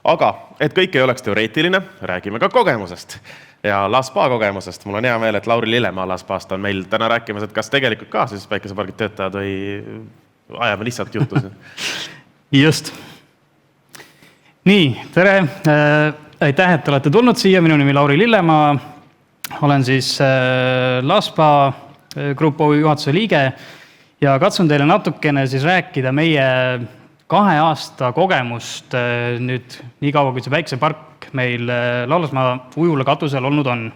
Aga et kõik ei oleks teoreetiline, räägime ka kogemusest. Ja LASPA kogemusest. Mul on hea meel, et Lauri Lillemaa LASPAst on meil täna rääkimas, et kas tegelikult ka siis päikesepargid töötavad või ajame lihtsalt juttu. Just. Nii, tere. Aitäh, et olete tulnud siia. Minu nimi Lauri Lillemaa. Olen siis LASPA Group OÜ juhatuse liige ja katsun teile natukene siis rääkida meie 2 aasta kogemust nüüd nii kaua, kui see päikesepark meil Laulasmaa ujula katusel olnud on.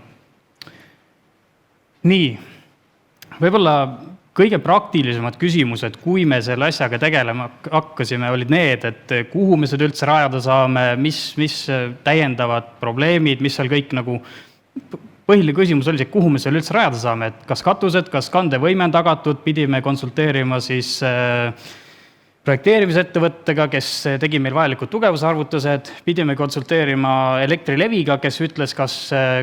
Nii, võib-olla kõige praktilisemad küsimused, kui me selle asjaga tegelema hakkasime, olid need, et kuhu me seda üldse rajada saame, mis täiendavad probleemid, mis seal kõik nagu põhiline küsimus oli see, kuhu me selle üldse rajada saame, et kas katused, kas kandevõime on tagatud, pidime konsulteerima siis projekteerimisettevõttega, kes tegi meil vajalikud tugevusarvutused, pidime konsulteerima Elektrileviga, kes ütles, kas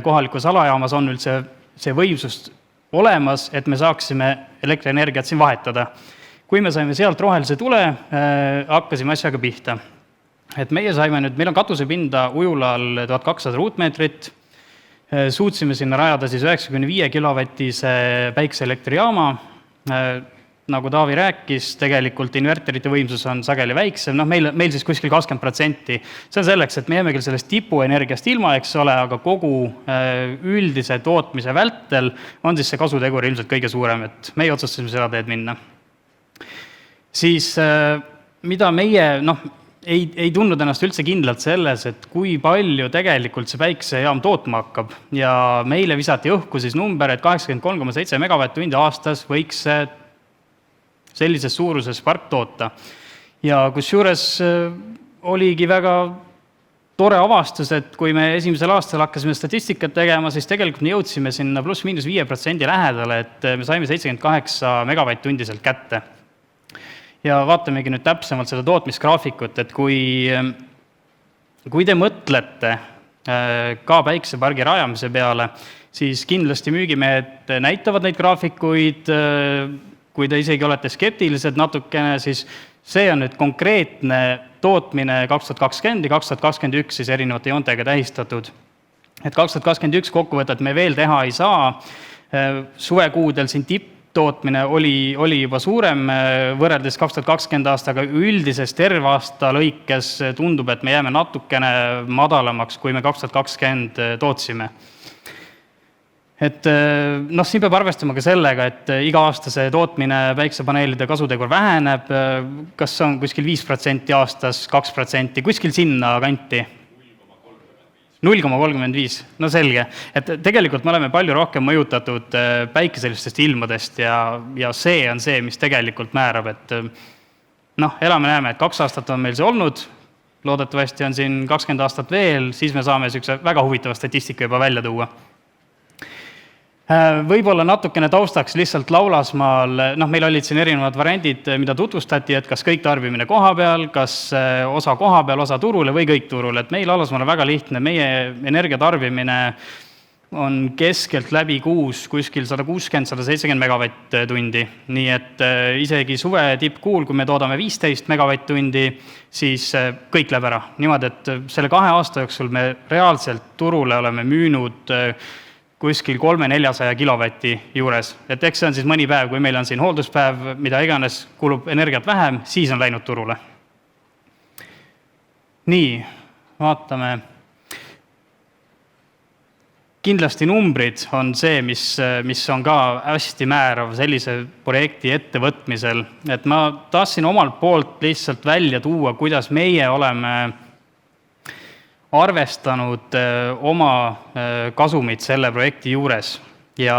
kohalikus alajaamas on üldse see võimsust olemas, et me saaksime elektrienergiat siin vahetada. Kui me saime sealt rohelise tule, hakkasime asjaga pihta. Et meil on katusepinda ujulal 1200 ruutmeetrit, suutsime sinna rajada siis 95 kilovatise päikseelektrijaama. Nagu Taavi rääkis, tegelikult inverterite võimsus on sageli väiksem, meil siis kuskil 20%. See on selleks, et me jääme küll sellest tipuenergiast ilma, eks ole, aga kogu üldise tootmise vältel on siis see kasutegur ilmselt kõige suurem, et meie otsustasime seda teed minna. Siis mida meie ei tundnud ennast üldse kindlalt selles, et kui palju tegelikult see päikesejaam tootma hakkab. Ja meile visati õhku siis number, et 83,7 megavatt-tundi aastas võiks sellises suuruses park toota. Ja kusjuures oligi väga tore avastus, et kui me esimesel aastal hakkasime statistikat tegema, siis tegelikult me jõudsime sinna pluss-miinus 5% lähedale, et me saime 78 megavatt-tundi sealt kätte. Ja vaatamegi nüüd täpsemalt seda tootmisgraafikut, et kui te mõtlete ka päikesepargi rajamise peale, siis kindlasti müügimehed näitavad neid graafikuid. Kui te isegi olete skeptilised natukene, siis see on nüüd konkreetne tootmine 2020 ja 2021 siis erinevate joontega tähistatud. Et 2021 kokkuvõtet me veel teha ei saa. Suvekuudel siin tipptootmine oli juba suurem võrreldes 2020 aastaga. Üldises terve aasta lõikes tundub, et me jääme natukene madalamaks, kui me 2020 tootsime. Et siin peab arvestama ka sellega, et iga aasta see tootmine päiksepaneelide kasutegur väheneb, kas on kuskil 5% aastas, 2%, kuskil sinna kanti. 0,35, no selge. Et tegelikult me oleme palju rohkem mõjutatud päikeselistest ilmadest ja see on see, mis tegelikult määrab, et elame näeme, et 2 aastat on meil see olnud, loodetavasti on siin 20 aastat veel, siis me saame sellise väga huvitava statistika juba välja tuua. Võib-olla natukene taustaks lihtsalt Laulasmaal, meil olid siin erinevad variandid, mida tutvustati, et kas kõik tarbimine koha peal, kas osa koha peal, osa turule või kõik turule. Et meil Laulasmaal on väga lihtne, meie energiatarbimine on keskelt läbi kuus kuskil 160-170 megavatt-tundi. Nii et isegi suve tippkuul, kui me toodame 15 megavatt-tundi, siis kõik läheb ära. Niimoodi, et selle 2 aasta jooksul me reaalselt turule oleme müünud kuskil 300-400 kilovatti juures. Et eks see on siis mõni päev, kui meil on siin hoolduspäev, mida iganes kulub energiat vähem, siis on läinud turule. Nii, vaatame. Kindlasti numbrid on see, mis on ka hästi määrav sellise projekti ettevõtmisel. Et ma tahtsin omalt poolt lihtsalt välja tuua, kuidas meie oleme arvestanud oma kasumit selle projekti juures ja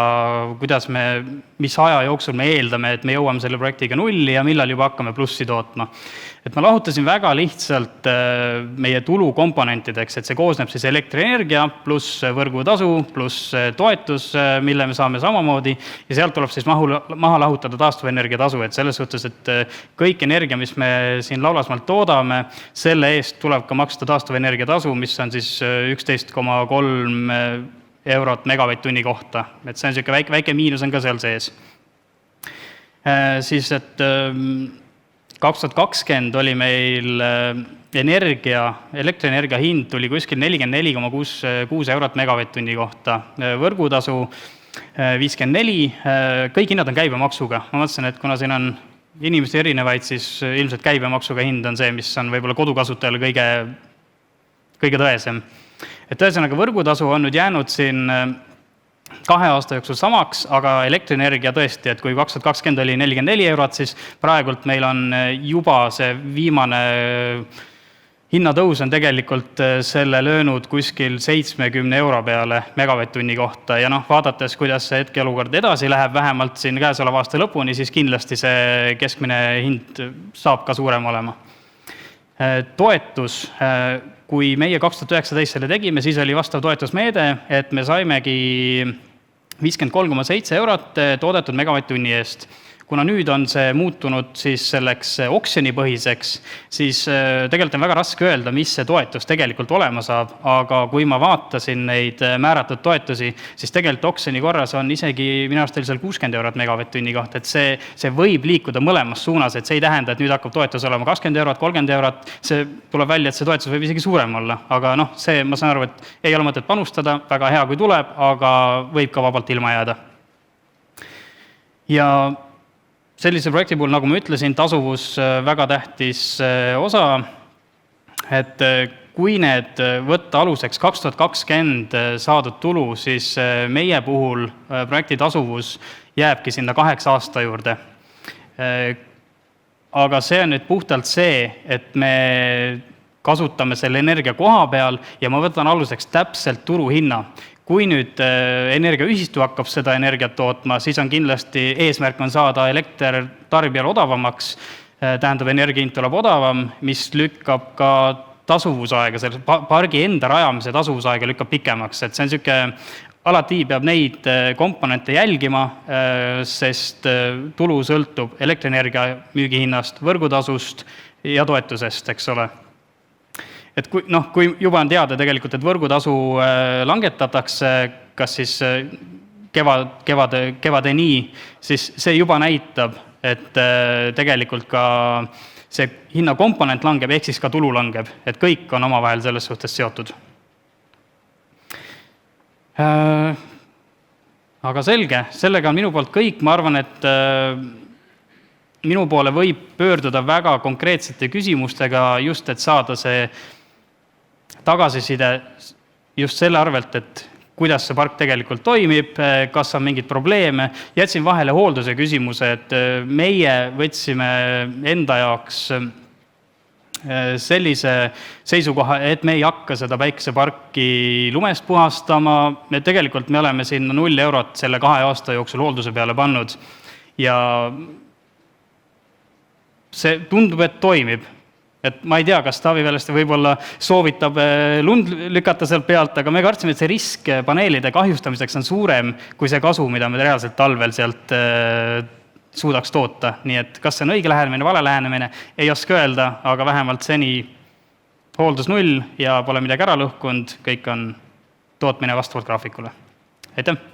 mis aja jooksul me eeldame, et me jõuame selle projektiga nulli ja millal juba hakkame plussi tootma. Et ma lahutasin väga lihtsalt meie tulukomponentideks, et see koosneb siis elektrienergia pluss võrgutasu pluss toetus, mille me saame samamoodi ja sealt tuleb siis maha lahutada taastuvenergia tasu, et selles suhtes, et kõik energia, mis me siin Laulasmaalt toodame, selle eest tuleb ka maksta taastuvenergia tasu, mis on siis 11,3 eurot megavatt-tunni kohta, et see on väike miinus on ka seal sees. Siis, et 2020 oli meil elektrienergia hind tuli kuskil 44,6 eurot megavatt-tunni kohta, võrgutasu 54, kõik hinnad on käibemaksuga. Ma mõtlesin, et kuna siin on inimesi erinevaid, siis ilmselt käibemaksuga hind on see, mis on võib-olla kodukasutajale kõige tõesem. Et ühesõnaga võrgutasu on nüüd jäänud siin 2 aasta jooksul samaks, aga elektrienergia tõesti, et kui 2020 oli 44 eurot, siis praegult meil on juba see viimane hinnatõus on tegelikult selle löönud kuskil 70 euro peale megavatt-tunni kohta ja vaadates, kuidas see hetkeolukord edasi läheb, vähemalt siin käesoleva aasta lõpuni, siis kindlasti see keskmine hind saab ka suurem olema. Toetus, kui meie 2019 selle tegime, siis oli vastav toetusmeede, et me saimegi 53,7 eurot toodetud megavatt-tunni eest. Kuna nüüd on see muutunud siis selleks oksjonipõhiseks, siis tegelikult on väga raske öelda, mis see toetus tegelikult olema saab, aga kui ma vaatasin neid määratud toetusi, siis tegelikult oksjoni korras on isegi minu arust seal 60 eurot megavatt-tunni kohta, et see võib liikuda mõlemas suunas, et see ei tähenda, et nüüd hakkab toetus olema 20 eurot, 30 eurot, see tuleb välja, et see toetus võib isegi suurem olla, aga see ma saan aru, et ei ole mõtet panustada, väga hea kui tuleb, aga võib ka vabalt ilma jääda. Ja sellise projekti puhul, nagu ma ütlesin, tasuvus väga tähtis osa, et kui need võtta aluseks 2020 saadud tulu, siis meie puhul projekti tasuvus jääbki sinna 8 aasta juurde. Aga see on nüüd puhtalt see, et me kasutame selle energia koha peal ja ma võtan aluseks täpselt turuhinna. Kui nüüd energiaühistu hakkab seda energiat tootma, siis on kindlasti eesmärk on saada elekter tarbijal odavamaks, tähendab energiahind tuleb odavam, mis lükkab ka tasuvusaega, selle pargi enda rajamise tasuvusaega lükkab pikemaks, et see on selline, alati peab neid komponente jälgima, sest tulu sõltub elektrienergia müügihinnast, võrgutasust ja toetusest, eks ole. Et kui juba on teada tegelikult, et võrgutasu langetatakse, kas siis kevadeni, siis see juba näitab, et tegelikult ka see hinnakomponent langeb, ehk siis ka tulu langeb, et kõik on omavahel selles suhtes seotud. Aga selge, sellega on minu poolt kõik, ma arvan, et minu poole võib pöörduda väga konkreetsete küsimustega just, et saada see tagasiside just selle arvelt, et kuidas see park tegelikult toimib, kas on mingid probleeme. Jätsin vahele hoolduse küsimuse, et meie võtsime enda jaoks sellise seisukoha, et me ei hakka seda päikeseparki lumest puhastama. Tegelikult me oleme sinna 0 eurot selle 2 aasta jooksul hoolduse peale pannud ja see tundub, et toimib. Et ma ei tea, kas Taavi Väleste võib-olla soovitab lund lükata sealt pealt, aga me kartsime, et see risk paneelide kahjustamiseks on suurem kui see kasu, mida me reaalselt talvel sealt suudaks toota. Nii et kas see on õige lähenemine, vale lähenemine, ei oska öelda, aga vähemalt seni hooldus 0 ja pole midagi ära lõhkunud, kõik on tootmine vastavalt graafikule. Aitäh!